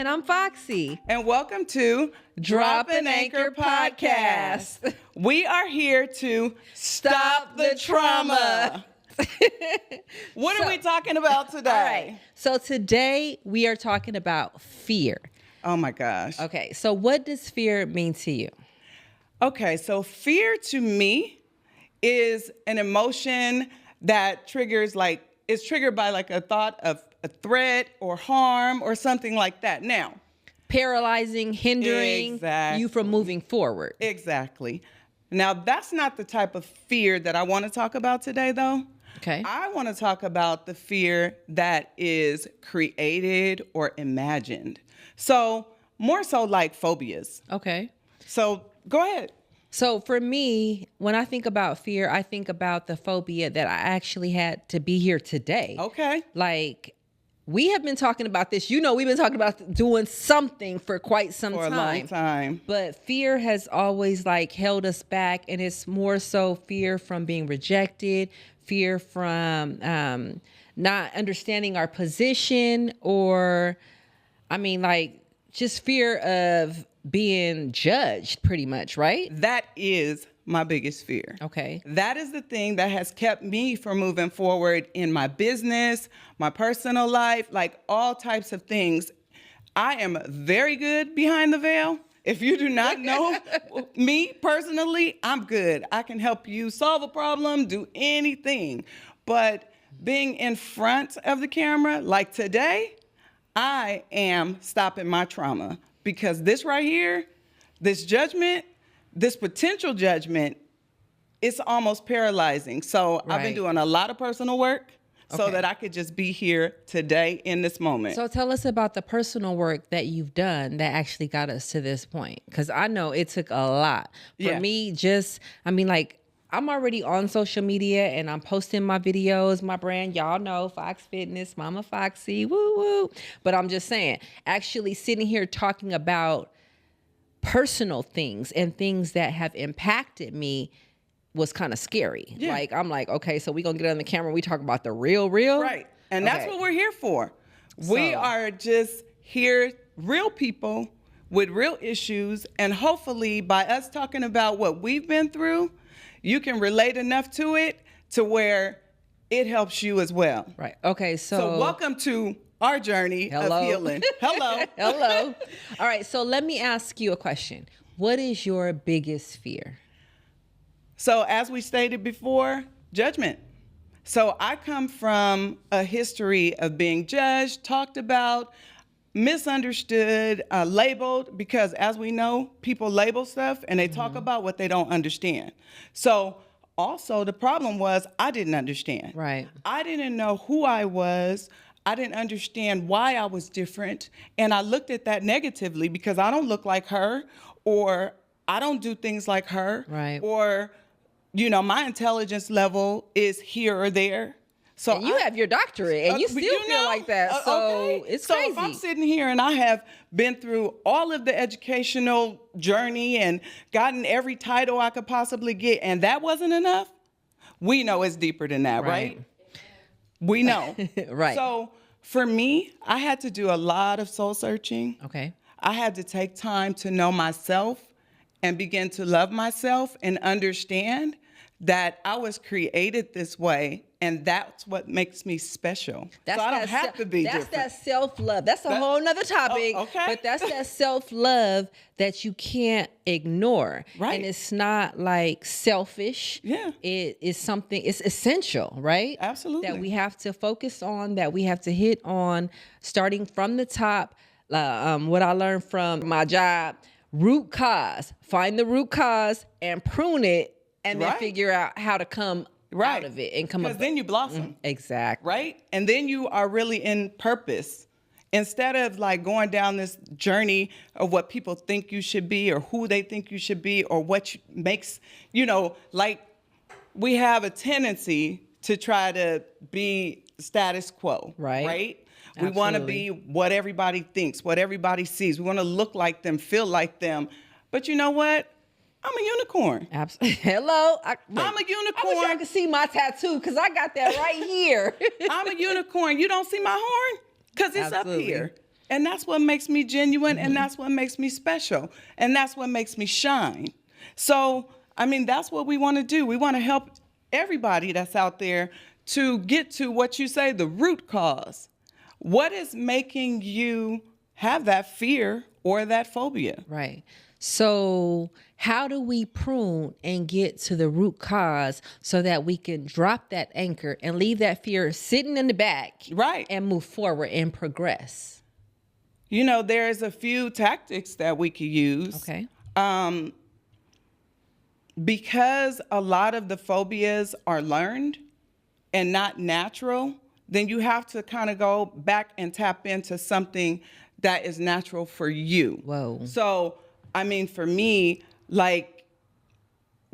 And I'm Foxy. And welcome to Drop an Anchor Podcast. We are here to stop the trauma. What are we talking about today? All right. So today we are talking about fear. Oh my gosh. Okay. So what does fear mean to you? Okay. So fear to me is an emotion that is triggered by like a thought of a threat or harm or something like that. Now, Paralyzing, hindering you from moving forward. Exactly. Now, that's not the type of fear that I want to talk about today, though. Okay. I want to talk about the fear that is created or imagined. So, more so like phobias. Okay. So, go ahead. So for me, when I think about fear, I think about the phobia that I actually had to be here today. Okay. Like, we have been talking about this. You know, we've been talking about doing something for quite some time. For a long time. But fear has always like held us back. And it's more so fear from being rejected, fear from not understanding our position, or, just fear of being judged pretty much, right? That is my biggest fear. Okay. That is the thing that has kept me from moving forward in my business, my personal life, like all types of things. I am very good behind the veil. If you do not know me personally, I'm good. I can help you solve a problem, do anything. But being in front of the camera, like today, I am stopping my trauma. Because this right here, this judgment, this potential judgment, it's almost paralyzing. So I've been doing a lot of personal work so that I could just be here today in this moment. So tell us about the personal work that you've done that actually got us to this point. Because I know it took a lot. For me, I'm already on social media and I'm posting my videos, my brand, y'all know, Fox Fitness, Mama Foxy, woo woo. But I'm just saying, actually sitting here talking about personal things and things that have impacted me was kind of scary. Yeah. Like, I'm like, okay, so we're going to get on the camera and we talk about the real. Right. And that's what we're here for. We are just here, real people with real issues. And hopefully by us talking about what we've been through, you can relate enough to it to where it helps you as well. Right. Okay. So welcome to our journey of healing. Hello. Hello. All right. So let me ask you a question. What is your biggest fear? So as we stated before, judgment. So I come from a history of being judged, talked about, misunderstood, labeled, because as we know, people label stuff and they talk about what they don't understand. So also the problem was I didn't understand. Right. I didn't know who I was. I didn't understand why I was different. And I looked at that negatively because I don't look like her, or I don't do things like her. Right. Or, my intelligence level is here or there. So and you have your doctorate and you still feel like that. So it's crazy. So if I'm sitting here and I have been through all of the educational journey and gotten every title I could possibly get, and that wasn't enough, we know it's deeper than that, right? We know. Right. So for me, I had to do a lot of soul searching. Okay. I had to take time to know myself and begin to love myself and understand that I was created this way, and that's what makes me special. So I don't have to be different. That's that self-love. That's a whole nother topic. Okay. But that's that self-love that you can't ignore. Right. And it's not like selfish. Yeah. It is something, it's essential, right? Absolutely. That we have to focus on, that we have to hit on, starting from the top. What I learned from my job, root cause. Find the root cause and prune it, and then figure out how to come out of it and come up. Because then you blossom. Exactly. Right? And then you are really in purpose. Instead of like going down this journey of what people think you should be or who they think you should be or what makes, like we have a tendency to try to be status quo. Right? We want to be what everybody thinks, what everybody sees. We want to look like them, feel like them. But you know what? I'm a unicorn. Absolutely. Hello. I'm a unicorn. I wish I could see my tattoo because I got that right here. I'm a unicorn. You don't see my horn? Because it's up here. And that's what makes me genuine, and that's what makes me special, and that's what makes me shine. So, I mean, that's what we want to do. We want to help everybody that's out there to get to what you say, the root cause. What is making you have that fear or that phobia? Right. So how do we prune and get to the root cause so that we can drop that anchor and leave that fear sitting in the back, right, and move forward and progress? You know, there's a few tactics that we could use. Okay. Because a lot of the phobias are learned and not natural, then you have to kind of go back and tap into something that is natural for you. Whoa. So, I mean, for me, like,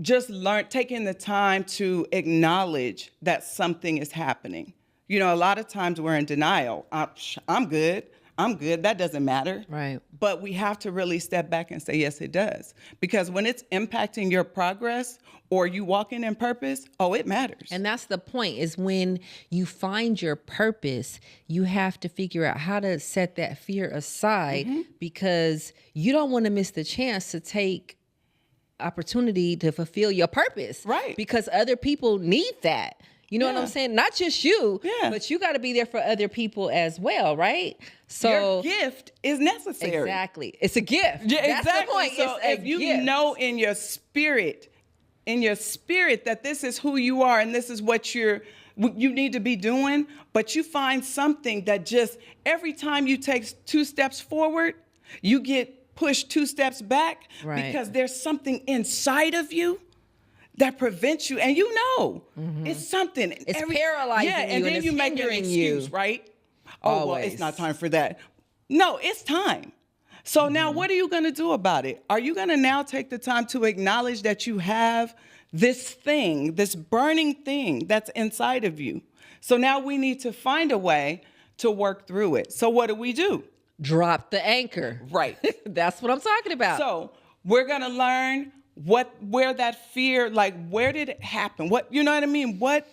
just taking the time to acknowledge that something is happening. You know, a lot of times we're in denial. I'm good. That doesn't matter. Right. But we have to really step back and say, yes, it does. Because when it's impacting your progress or you walking in purpose, it matters. And that's the point, is when you find your purpose, you have to figure out how to set that fear aside, because you don't want to miss the chance to take opportunity to fulfill your purpose. Right. Because other people need that. You know what I'm saying? Not just you, but you got to be there for other people as well, right? So your gift is necessary. Exactly. It's a gift. Yeah, That's exactly. the point. So if you know in your spirit that this is who you are and this is what you need to be doing, but you find something that just every time you take 2 steps forward, you get pushed 2 steps back, because there's something inside of you that prevents you, and it's something. It's paralyzing you, and then you make an excuse, right? Always. Well, it's not time for that. No, it's time. So now what are you going to do about it? Are you going to now take the time to acknowledge that you have this thing, this burning thing that's inside of you? So now we need to find a way to work through it. So what do? Drop the anchor. Right. That's what I'm talking about. So we're going to learn where that fear, like, where did it happen? What, you know what I mean? What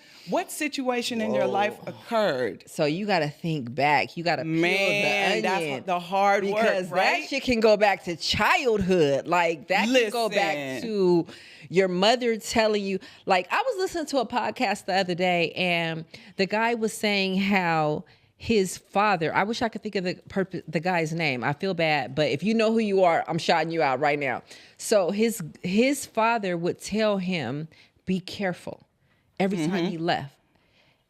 situation in your life occurred? So you got to think back. You got to peel the onion. That's the hard work, because right? that shit can go back to childhood. Like, that can go back to your mother telling you. Like, I was listening to a podcast the other day, and the guy was saying how his father, I wish I could think of the guy's name. I feel bad, but if you know who you are, I'm shouting you out right now. So his father would tell him, be careful, every time he left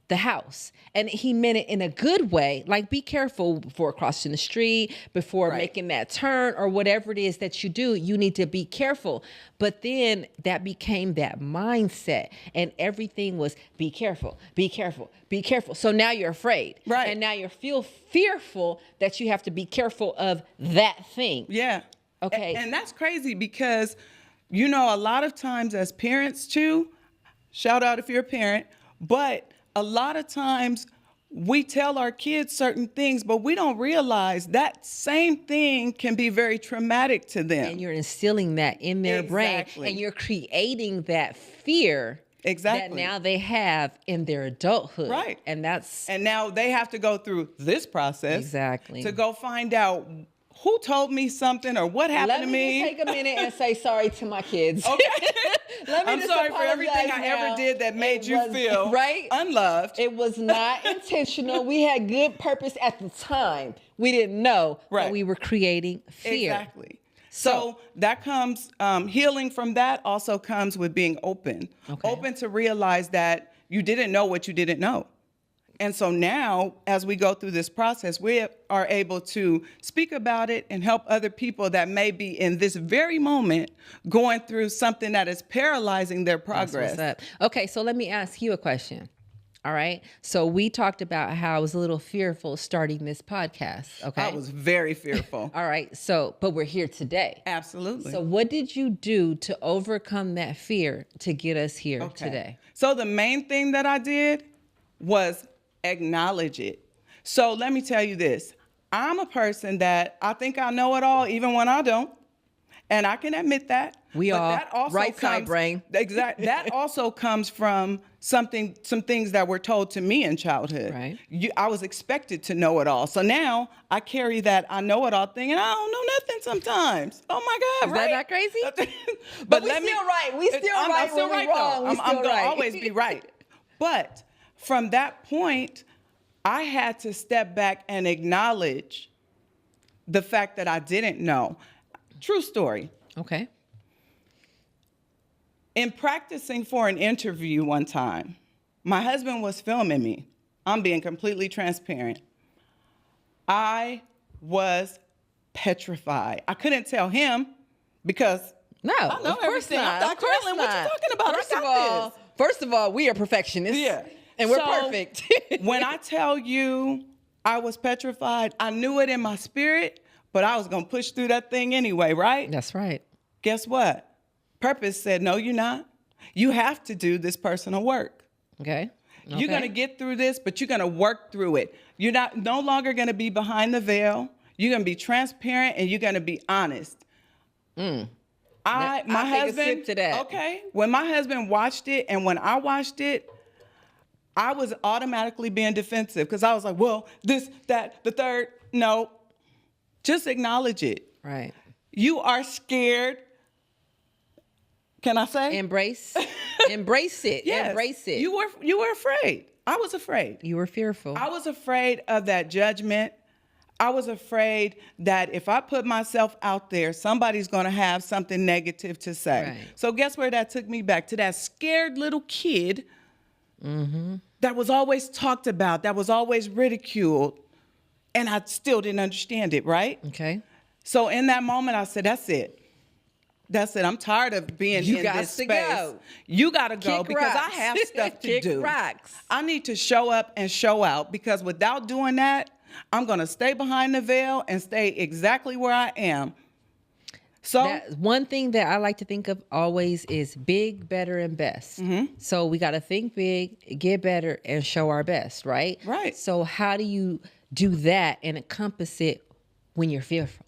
the house. And he meant it in a good way, like, be careful before crossing the street, before making that turn, or whatever it is that you do, you need to be careful. But then that became that mindset, and everything was be careful, be careful, be careful. So now you're afraid. Right. And now you feel fearful that you have to be careful of that thing. Yeah. Okay. And that's crazy because, a lot of times as parents too, shout out if you're a parent, but a lot of times we tell our kids certain things, but we don't realize that same thing can be very traumatic to them. And you're instilling that in their brain, and you're creating that fear that now they have in their adulthood. Right. And now they have to go through this process to go find out who told me something or what happened to me. Let me just take a minute and say sorry to my kids. Okay. I'm sorry for everything I ever did that made you feel unloved. It was not intentional. We had good purpose at the time. We didn't know that we were creating fear. Exactly. So that comes, healing from that also comes with being open. Open to realize that you didn't know what you didn't know. And so now, as we go through this process, we are able to speak about it and help other people that may be in this very moment going through something that is paralyzing their progress. That's what's up. Okay, so let me ask you a question. All right. So we talked about how I was a little fearful starting this podcast. Okay. I was very fearful. All right. But we're here today. Absolutely. So what did you do to overcome that fear to get us here today? So the main thing that I did was acknowledge it. So let me tell you this. I'm a person that I think I know it all, even when I don't. And I can admit that. We but all that also right side brain. Exactly. That also comes from some things that were told to me in childhood. Right. I was expected to know it all. So now I carry that I know it all thing, and I don't know nothing sometimes. Oh my God, Is right? that not crazy? but we let me, still right. We still right. I'm still when right we though. wrong. I'm still gonna right. always be right. But from that point, I had to step back and acknowledge the fact that I didn't know. True story. Okay. In practicing for an interview one time, my husband was filming me. I'm being completely transparent. I was petrified. I couldn't tell him because No, I know of course everything. not. I'm of Dr. course Ellen, not. what you talking about? First of all, we are perfectionists. Yeah. And we're So, perfect. when I tell you I was petrified, I knew it in my spirit, but I was going to push through that thing anyway, right? That's right. Guess what? Purpose said, no, you're not. You have to do this personal work. Okay. You're going to get through this, but you're going to work through it. You're no longer going to be behind the veil. You're going to be transparent and you're going to be honest. My husband, take a sip to that. Okay. When my husband watched it and when I watched it, I was automatically being defensive because I was like, well, this, that, the third. No, just acknowledge it. Right. You are scared. Can I say? Embrace it. Yes. Embrace it. You were afraid. I was afraid. You were fearful. I was afraid of that judgment. I was afraid that if I put myself out there, somebody's going to have something negative to say. Right. So guess where that took me back? To that scared little kid that was always talked about, that was always ridiculed, and I still didn't understand it, right? Okay. So in that moment, I said, that's it. That's it. I'm tired of being in this space. Go. You got to go Kick because rocks. I have stuff to Kick do. rocks. I need to show up and show out because without doing that, I'm going to stay behind the veil and stay exactly where I am. So one thing that I like to think of always is big, better, and best. So we got to think big, get better, and show our best, right? Right. So how do you do that and encompass it when you're fearful?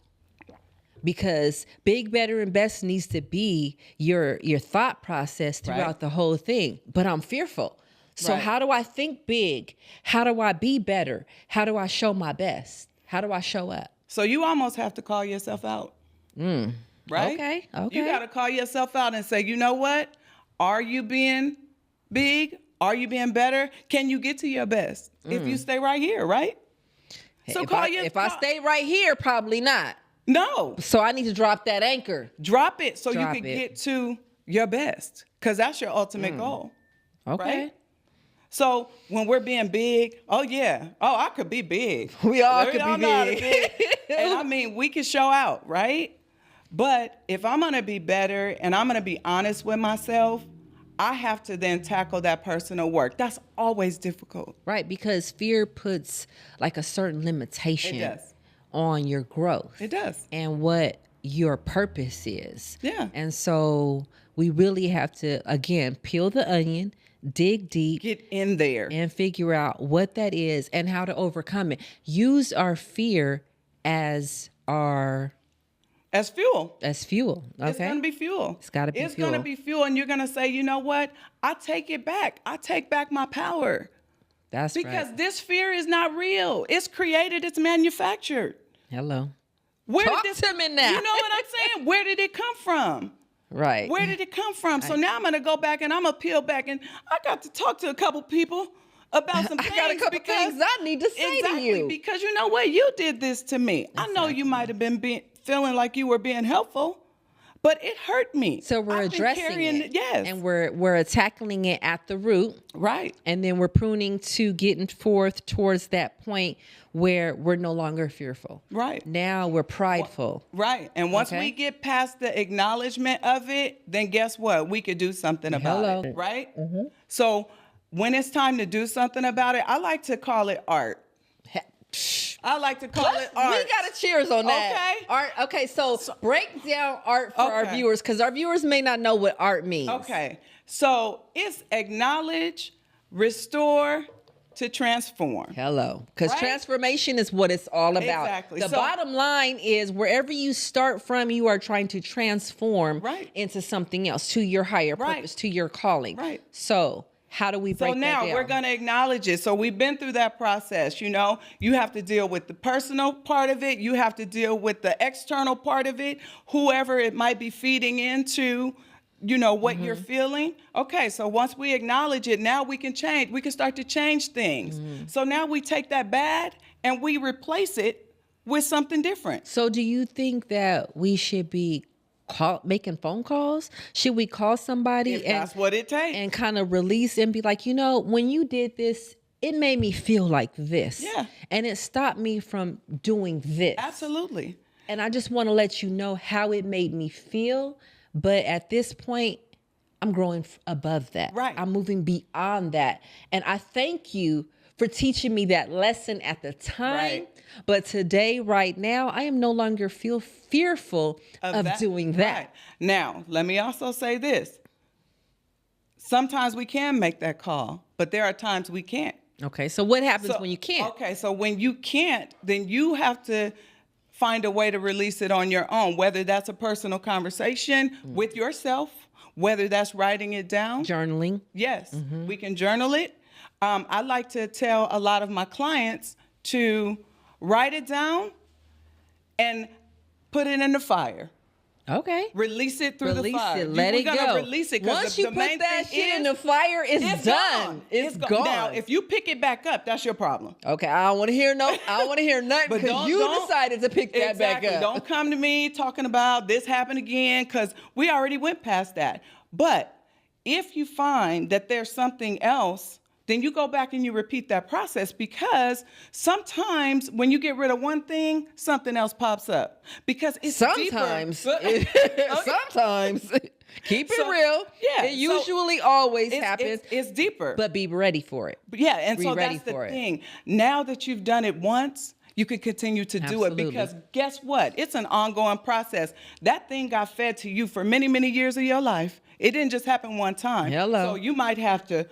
Because big, better, and best needs to be your thought process throughout the whole thing. But I'm fearful. So how do I think big? How do I be better? How do I show my best? How do I show up? So you almost have to call yourself out. Right? Okay. You got to call yourself out and say, you know what? Are you being big? Are you being better? Can you get to your best if you stay right here, right? So if I stay right here, probably not. No. So I need to drop that anchor. Drop it so you Drop can it. get to your best because that's your ultimate goal. Okay. Right? So when we're being big, oh yeah. Oh, I could be big. We all could know be how to big. And I mean, we can show out, right? But if I'm going to be better and I'm going to be honest with myself, I have to then tackle that personal work. That's always difficult. Right, because fear puts like a certain limitation It does. on your growth. It does. And what your purpose is. Yeah. And so we really have to, again, peel the onion, dig deep, Get in there. and figure out what that is and how to overcome it. Use our fear as our As fuel. fuel. Okay. It's going to be fuel. It's gotta be It's fuel. going to be fuel. And you're going to say, you know what? I take it back. I take back my power. That's Because right. this fear is not real. It's created. It's manufactured. Hello. Where Talk did this, to me now. You know what I'm saying? Where did it come from? Right. Where did it come from? So now I'm going to go back and I'm going to peel back. And I got to talk to a couple people about some things. I got a couple things I need to say to you. Because you know what? You did this to me. I know you might have been feeling like you were being helpful, but it hurt me. So we're addressing it. Yes. And we're tackling it at the root. Right. And then we're pruning to getting forth towards that point where we're no longer fearful. Right. Now we're prideful. Right. And once we get past the acknowledgement of it, then guess what? We could do something about it. Right? Mm-hmm. So when it's time to do something about it, I like to call it art. I like to call it art. We got to cheers on that. Okay. Art. Okay. So break down art for our viewers, because our viewers may not know what art means. Okay. So it's acknowledge, restore, to transform. Hello. Because Right? transformation is what it's all about. Exactly. The So- bottom line is wherever you start from, you are trying to transform Right. into something else, to your higher Right. purpose, to your calling. Right. So how do we break So that now down? we're going to acknowledge it. So we've been through that process. You know, you have to deal with the personal part of it. You have to deal with the external part of it, whoever it might be feeding into, you know, what you're feeling. Okay, so once we acknowledge it, now we can change. We can start to change things. So now we take that bad and we replace it with something different. So do you think that we should be making phone calls? Should we call somebody If that's what it takes. and kind of release and be like, you know, when you did this, it made me feel like this. Yeah. And it stopped me from doing this. Absolutely. And I just want to let you know how it made me feel. But at this point, I'm growing above that. Right. I'm moving beyond that. And I thank you for teaching me that lesson at the time. Right. But today, right now, I am no longer fearful of doing that. Right. Now, let me also say this. Sometimes we can make that call, but there are times we can't. Okay, so what happens when you can't? Okay, so when you can't, then you have to find a way to release it on your own, whether that's a personal conversation with yourself, whether that's writing it down. Journaling. Yes, we can journal it. I like to tell a lot of my clients to write it down and put it in the fire. Okay. Release it through the fire. Let it We're go. gonna release it. Once the you put main that thing shit in is, the fire, it's done. It's gone. Now, if you pick it back up, that's your problem. Okay, I don't want to hear I don't want to hear nothing But because you decided to pick that back up. Don't come to me talking about this happened again because we already went past that. But if you find that there's something else, then you go back and you repeat that process, because sometimes when you get rid of one thing, something else pops up because it's Sometimes. deeper. Sometimes. Keep it So, real. yeah, It usually always happens. It's deeper. But be ready for it. Yeah, and Be so ready that's the for it. thing. Now that you've done it once, you can continue to do it, Absolutely. because guess what? It's an ongoing process. That thing got fed to you for many, many years of your life. It didn't just happen one time. Hello. So you might have to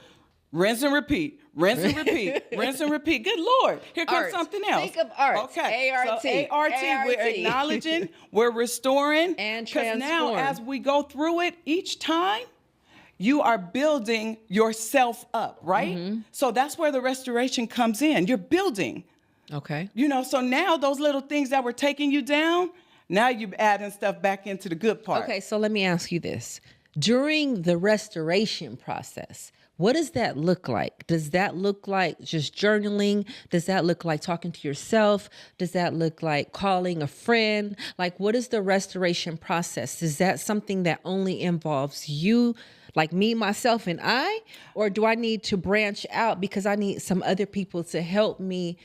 rinse and repeat, rinse and repeat, rinse and repeat. Good Lord, here comes Art. something else. Think of art. Okay, A-R-T. So A-R-T, we're acknowledging, we're restoring. And Because now transform. as we go through it each time, you are building yourself up, right? So that's where the restoration comes in. You're building. Okay. You know, so now those little things that were taking you down, now you're adding stuff back into the good part. Okay, so let me ask you this. During the restoration process, what does that look like? Does that look like just journaling? Does that look like talking to yourself? Does that look like calling a friend? Like, what is the restoration process? Is that something that only involves you, like me, myself, and I? Or do I need to branch out because I need some other people to help me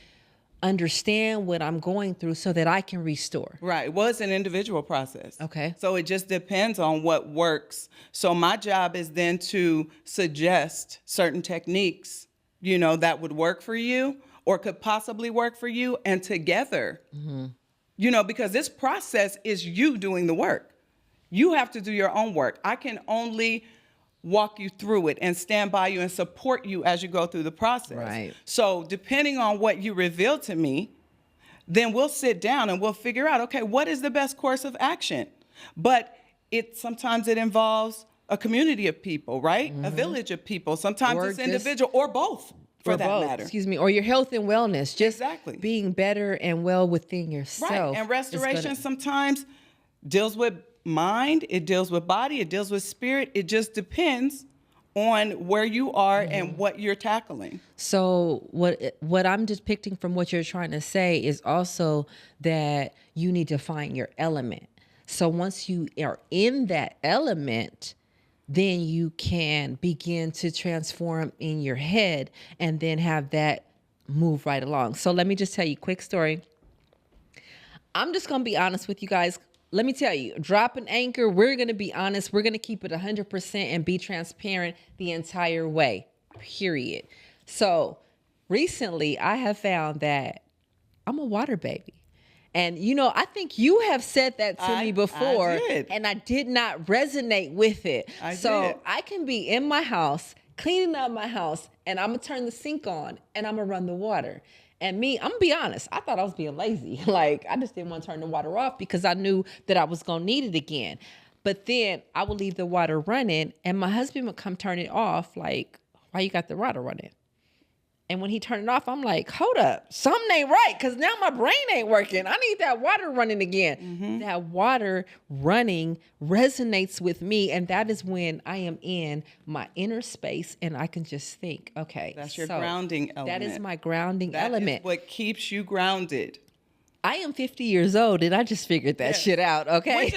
understand what I'm going through so that I can restore? Right. Well, it's an individual process. Okay. So it just depends on what works. So my job is then to suggest certain techniques, you know, that would work for you or could possibly work for you, and together, you know, because this process is you doing the work. You have to do your own work. I can only walk you through it and stand by you and support you as you go through the process. Right. So depending on what you reveal to me, then we'll sit down and we'll figure out, okay, what is the best course of action? But sometimes it involves a community of people, right? A village of people. Sometimes Or it's just- individual, or both, for Or that both, matter. Excuse me, or your health and wellness, just Exactly. being better and well within yourself. Right. And is restoration gonna- sometimes deals with mind, it deals with body, it deals with spirit. It just depends on where you are and what you're tackling. So what I'm depicting from what you're trying to say is also that you need to find your element. So once you are in that element, then you can begin to transform in your head and then have that move right along. So let me just tell you a quick story. I'm just going to be honest with you guys. Let me tell you, drop an anchor. We're going to be honest. We're going to keep it 100% and be transparent the entire way, period. So recently I have found that I'm a water baby. And, you know, I think you have said that to me before, I did. and I did not resonate with it. I so did. I can be in my house cleaning up my house, and I'm gonna turn the sink on and I'm gonna run the water. And me, I'm gonna be honest, I thought I was being lazy. Like, I just didn't want to turn the water off because I knew that I was gonna need it again. But then I would leave the water running and my husband would come turn it off. Like, why you got the water running? And when he turned it off, I'm like, hold up, something ain't right, because now my brain ain't working. I need that water running again. Mm-hmm. That water running resonates with me, and that is when I am in my inner space and I can just think, okay. That's your grounding element. That is my grounding element. That is what keeps you grounded. I am 50 years old and I just figured that shit out, okay?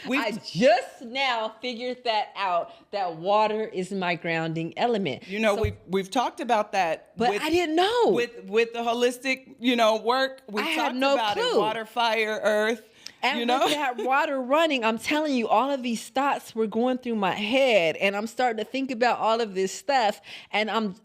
I just now figured that out, that water is my grounding element. We've talked about that. But I didn't know. With the holistic, work, we talked about it, water, fire, earth. And with that water running, I'm telling you, all of these thoughts were going through my head and I'm starting to think about all of this stuff, and I'm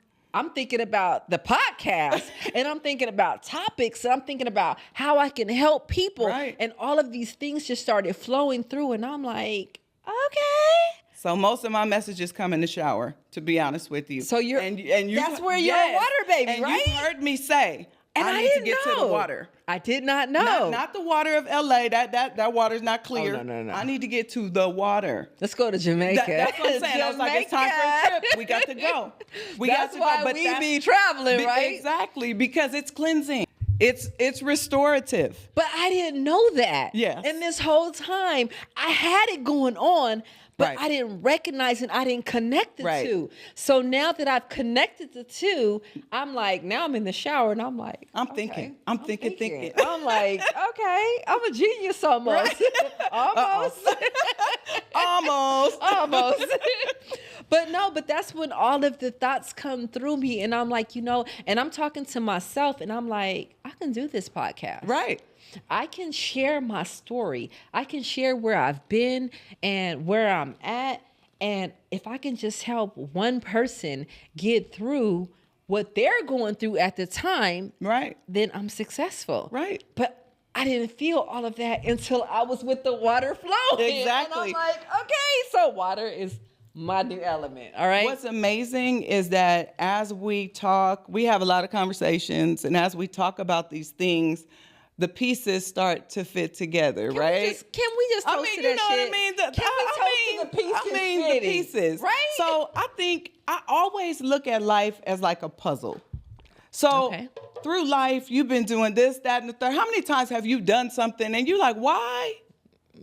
thinking about the podcast and I'm thinking about topics and I'm thinking about how I can help people. Right. And all of these things just started flowing through and I'm like, okay. So most of my messages come in the shower, to be honest with you. So that's where you're a water baby, and right? You heard me say, I need to get to the water. I did not know. Not the water of LA. That water's not clear. Oh, no. I need to get to the water. Let's go to Jamaica. That's what I'm saying. I was like, it's time for a trip. We got to go. That's why we be traveling, right? Exactly, because it's cleansing. It's restorative. But I didn't know that. Yes. And this whole time, I had it going on, but I didn't recognize it. I didn't connect the two. So now that I've connected the two, I'm like, now I'm in the shower and I'm like, I'm thinking. I'm thinking. I'm like, okay, I'm a genius almost. Almost. But that's when all of the thoughts come through me. And I'm like, and I'm talking to myself and I'm like, I can do this podcast. Right. I can share my story. I can share where I've been and where I'm at. And if I can just help one person get through what they're going through at the time, right, then I'm successful. Right. But I didn't feel all of that until I was with the water flowing. Exactly. And I'm like, okay, so water is my new element. All right. What's amazing is that as we talk, we have a lot of conversations, and as we talk about these things, the pieces start to fit together, right? Can we just toast to that shit? The pieces, right? So I think I always look at life as like a puzzle. So through life, you've been doing this, that, and the third. How many times have you done something and you're like, why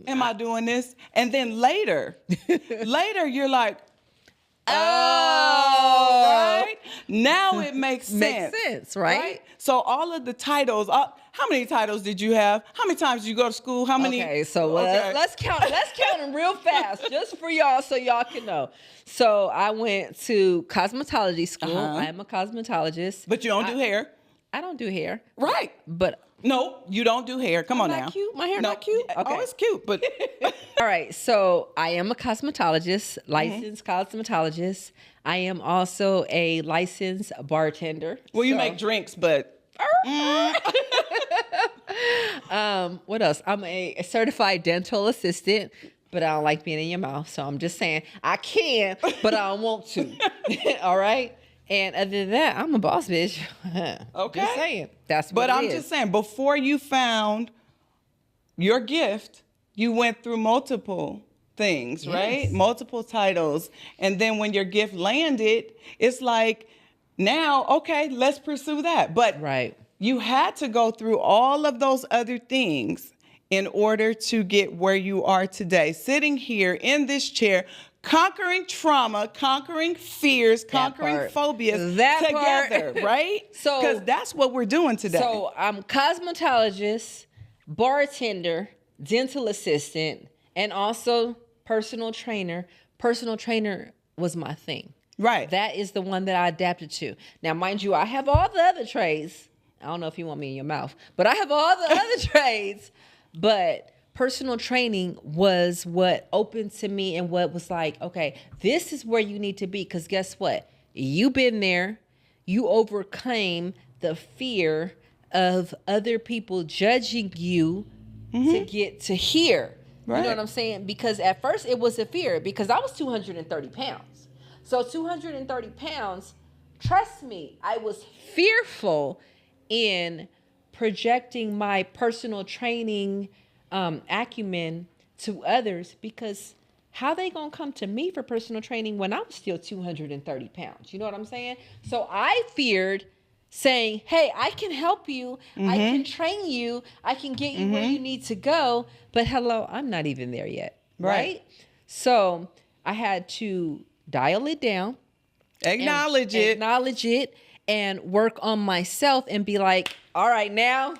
am I doing this? And then later you're like, right? Now it makes sense. Makes sense, right? So all of the titles, how many titles did you have? How many times did you go to school? How many? Okay, so let's count them real fast just for y'all so y'all can know. So I went to cosmetology school. I am a cosmetologist. But you don't do hair. I don't do hair. Right. But no, you don't do hair. Come on now. Cute? My hair not cute? Okay. Oh, it's cute, but all right. So I am a cosmetologist, licensed cosmetologist. I am also a licensed bartender. Well, you make drinks, but what else? I'm a certified dental assistant, but I don't like being in your mouth. So I'm just saying I can, but I don't want to. All right. And other than that, I'm a boss bitch. Okay. Just saying. That's what But I'm just saying, before you found your gift, you went through multiple things, right? Multiple titles. And then when your gift landed, it's like, now, okay, let's pursue that. But you had to go through all of those other things in order to get where you are today. Sitting here in this chair, conquering trauma, conquering fears, conquering phobias together, right? So, because that's what we're doing today. So I'm cosmetologist, bartender, dental assistant, and also personal trainer. Personal trainer was my thing. Right. That is the one that I adapted to. Now, mind you, I have all the other trades. I don't know if you want me in your mouth, but I have all the other trades. But personal training was what opened to me and what was like, okay, this is where you need to be. Because guess what? You've been there. You overcame the fear of other people judging you to get to here. Right. You know what I'm saying? Because at first it was a fear because I was 230 pounds. So 230 pounds, trust me, I was fearful in projecting my personal training acumen to others, because how they gonna come to me for personal training when I'm still 230 pounds? You know what I'm saying? So I feared saying, hey, I can help you. I can train you. I can get you where you need to go. But hello, I'm not even there yet. Right? So I had to dial it down. Acknowledge it. And work on myself and be like, all right, now,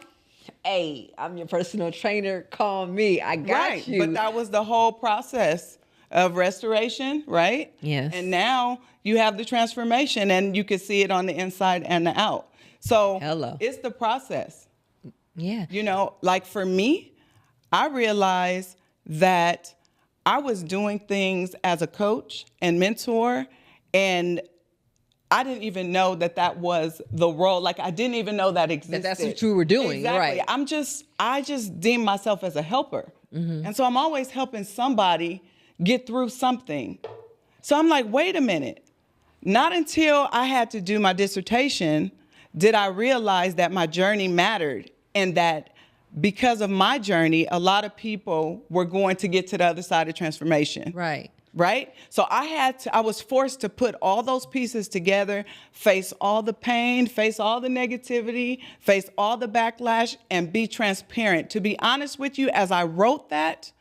hey, I'm your personal trainer. Call me. I got you. But that was the whole process of restoration, right? Yes. And now you have the transformation, and you can see it on the inside and the out. So it's the process. Yeah. You know, like for me, I realized that I was doing things as a coach and mentor, and I didn't even know that was the role. Like, I didn't even know that existed. That's what you were doing, exactly. right? I just deem myself as a helper. And so I'm always helping somebody get through something. So I'm like, wait a minute. Not until I had to do my dissertation did I realize that my journey mattered, and that because of my journey, a lot of people were going to get to the other side of transformation. Right? So I was forced to put all those pieces together, face all the pain, face all the negativity, face all the backlash, and be transparent. To be honest with you, as I wrote that,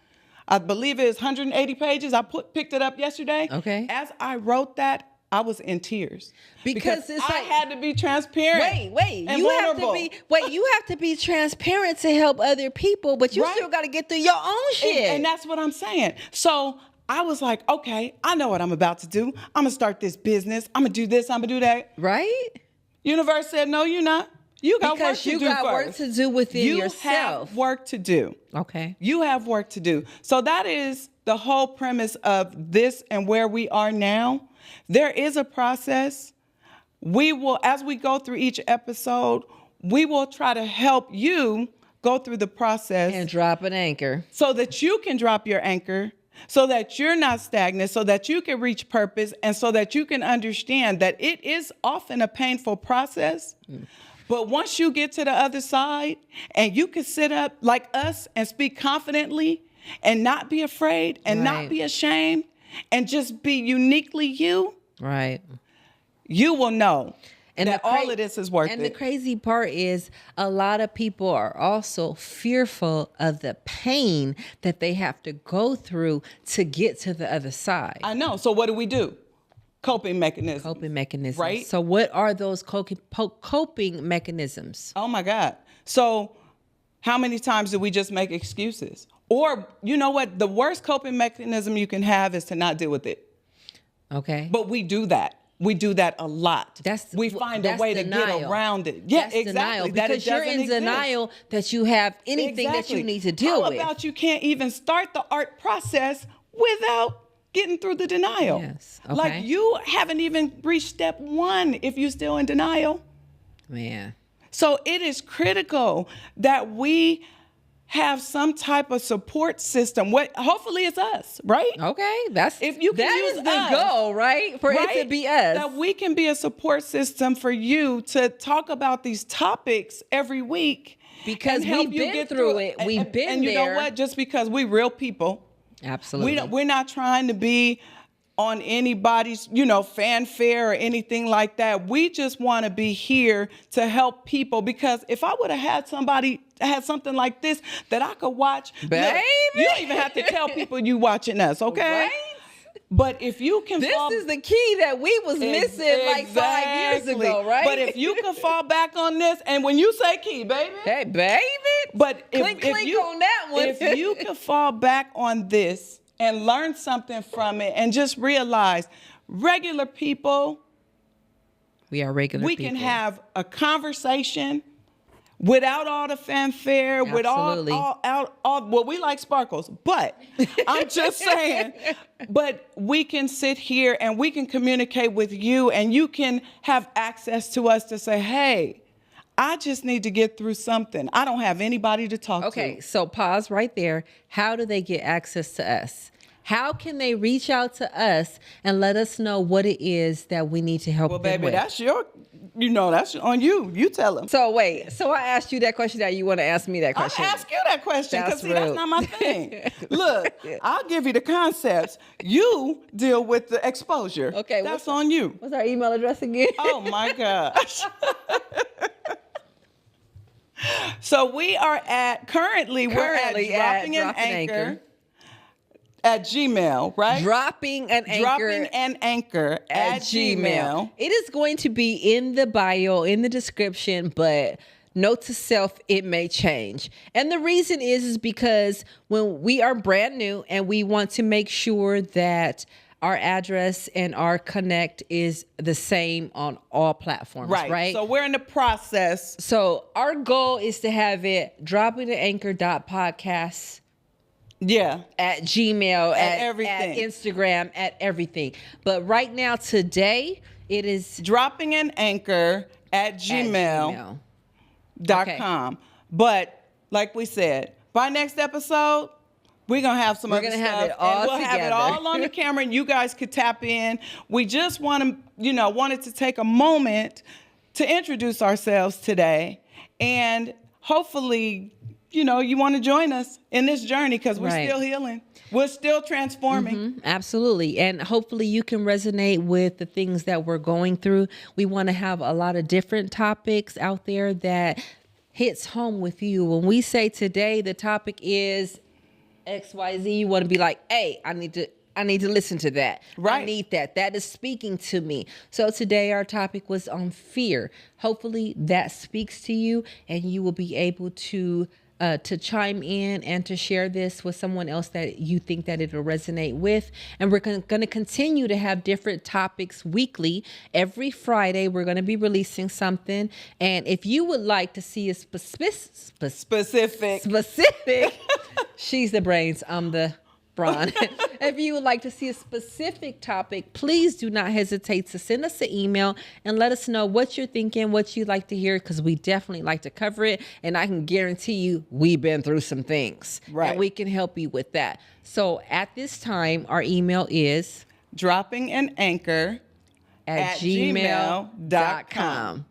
I believe it is 180 pages. I picked it up yesterday. Okay. As I wrote that, I was in tears. Because it's I had to be transparent. Wait. And You vulnerable. you have to be transparent to help other people, but you still got to get through your own shit. And that's what I'm saying. So I was like, okay, I know what I'm about to do. I'm going to start this business. I'm going to do this. I'm going to do that. Right? Universe said, no, you're not. You got work to do. Because you got work to do within yourself. You have work to do. Okay. You have work to do. So that is the whole premise of this and where we are now. There is a process. We will, as we go through each episode, we will try to help you go through the process. And drop an anchor. So that you can drop your anchor, so that you're not stagnant, so that you can reach purpose, and so that you can understand that it is often a painful process. But once you get to the other side and you can sit up like us and speak confidently and not be afraid and not be ashamed and just be uniquely you, you will know that all of this is worth it. And the crazy part is a lot of people are also fearful of the pain that they have to go through to get to the other side. I know. So what do? Coping mechanisms. Right? So what are those coping mechanisms? Oh my God. So how many times do we just make excuses? Or, you know what? The worst coping mechanism you can have is to not deal with it. Okay. But we do that. We do that a lot. We find a way to get around it. Yeah, that's exactly. Denial, because you're in denial that you have anything that you need to deal with. How about you can't even start the art process without getting through the denial? Yes. Okay. Like, you haven't even reached step 1 if you're still in denial. Man. So it is critical that we have some type of support system. Hopefully it's us, right? Okay, that is the goal, right? For it to be us. That we can be a support system for you to talk about these topics every week. Because we've been through it. We've been there. And you know what? Just because we're real people. Absolutely. We're not trying to be on anybody's, fanfare or anything like that. We just want to be here to help people, because if I would have had something like this that I could watch, baby, look, you don't even have to tell people you watching us, okay? Right? But if you can This is the key that we was missing like 5 years ago, right? But if you can fall back on this, and when you say key, baby. Hey, baby. But clink on that one. If you can fall back on this and learn something from it and just realize regular people. We are regular people. We can have a conversation without all the fanfare, Absolutely. without all, well, we like sparkles, but I'm just saying, but we can sit here and we can communicate with you, and you can have access to us to say, hey, I just need to get through something. I don't have anybody to talk to. Okay, so pause right there. How do they get access to us? How can they reach out to us and let us know what it is that we need to help them baby, with? that's that's on you. You tell them. So wait, so I asked you that question. Now you want to ask me that question? I'll ask you that question because that's not my thing. Look, Yeah. I'll give you the concepts. You deal with the exposure. Okay, that's on you. What's our email address again? Oh my gosh. So we are currently we're at dropping an anchor at Gmail, right? Dropping an anchor at Gmail. It is going to be in the bio, in the description, but note to self, it may change. And the reason is because when we are brand new and we want to make sure that our address and our connect is the same on all platforms, right? So we're in the process. So our goal is to have it droppingananchor.podcast. Yeah. At Gmail, at everything. At Instagram, at everything. But right now, today, it is dropping an anchor at gmail.com. Okay. But like we said, by next episode, we're going to have some other stuff. Have it all we'll together. have it all on the camera and you guys could tap in. We just wanted to take a moment to introduce ourselves today. And hopefully, you want to join us in this journey because we're still healing. We're still transforming. Mm-hmm, absolutely. And hopefully you can resonate with the things that we're going through. We want to have a lot of different topics out there that hits home with you. When we say today the topic is XYZ, you want to be like, hey, I need to listen to that. Right. I need that. That is speaking to me. So today our topic was on fear. Hopefully that speaks to you and you will be able to chime in and to share this with someone else that you think that it'll resonate with. And we're going to continue to have different topics weekly. Every Friday, we're going to be releasing something. And if you would like to see a specific, she's the brains, I'm the brawn. If you would like to see a specific topic, please do not hesitate to send us an email and let us know what you're thinking, what you'd like to hear, because we definitely like to cover it. And I can guarantee you we've been through some things. Right. And we can help you with that. So at this time, our email is dropping an anchor at gmail.com.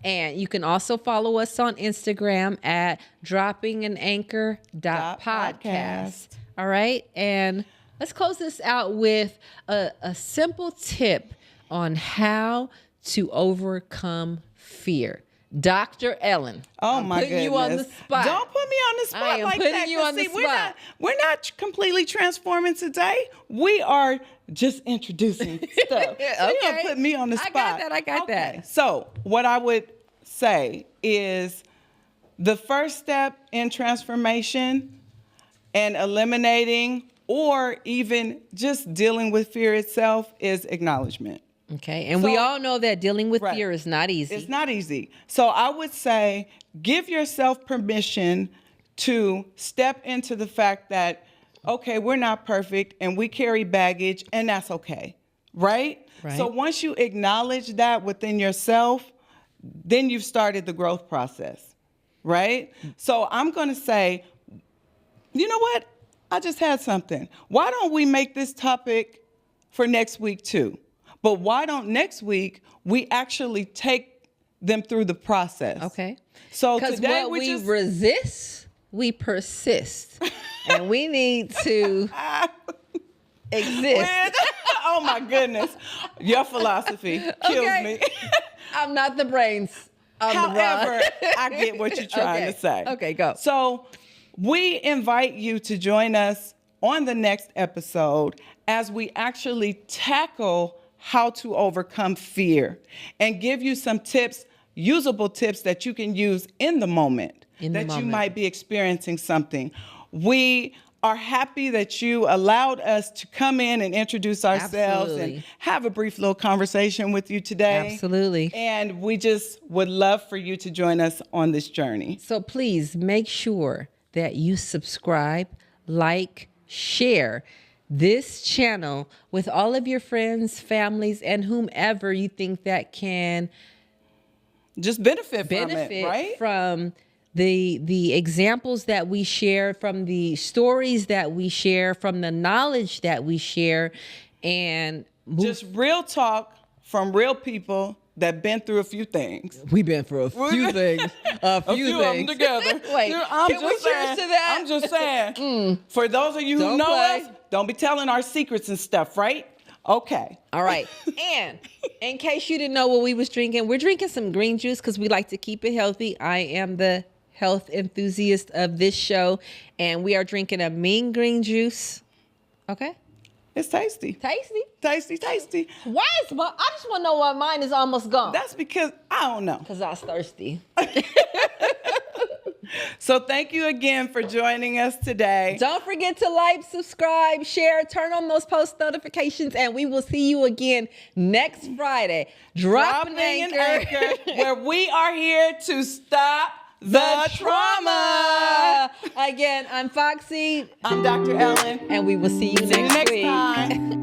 And you can also follow us on Instagram at droppingananchor.podcast. All right. And let's close this out with a simple tip on how to overcome fear. Dr. Ellen. Oh, my goodness. You on the spot. Don't put me on the spot like that. I am putting you on the spot. We're not completely transforming today. We are just introducing stuff. So you're going to put me on the spot. I got that. So what I would say is the first step in transformation and eliminating or even just dealing with fear itself is acknowledgement. Okay. And we all know that dealing with fear is not easy. It's not easy. So I would say give yourself permission to step into the fact that, okay, we're not perfect and we carry baggage and that's okay. Right? So once you acknowledge that within yourself, then you've started the growth process. Right? So I'm going to say, you know what? I just had something. Why don't we make this topic for next week too? But why don't next week we actually take them through the process? Okay. So because today what we resist, we persist. And we need to exist. Oh my goodness. Your philosophy kills me. I'm not the brains. However, I get what you're trying to say. Okay, go. So we invite you to join us on the next episode as we actually tackle how to overcome fear and give you some tips, usable tips that you can use in the moment you might be experiencing something. We are happy that you allowed us to come in and introduce ourselves and have a brief little conversation with you today. Absolutely. And we just would love for you to join us on this journey. So please make sure that you subscribe, like, share this channel with all of your friends, families, and whomever you think that can just benefit from it, right? From the examples that we share, from the stories that we share, from the knowledge that we share, and just real talk from real people that been through a few things. We've been through a few things. A few of them together. Wait, I'm can we cheers to that? I'm just saying. For those of you who know us, don't be telling our secrets and stuff, right? Okay. All right. And in case you didn't know what we was drinking, we're drinking some green juice because we like to keep it healthy. I am the health enthusiast of this show, and we are drinking a mean green juice. Okay. It's tasty. Tasty? Tasty, tasty. Why is my, I just want to know why mine is almost gone. That's because, I don't know. Because I was thirsty. So thank you again for joining us today. Don't forget to like, subscribe, share, turn on those post notifications, and we will see you again next Friday. Dropping an anchor. Where we are here to stop the trauma. Again, I'm Foxy. I'm Dr. Ellen. And we will see you next week. Time.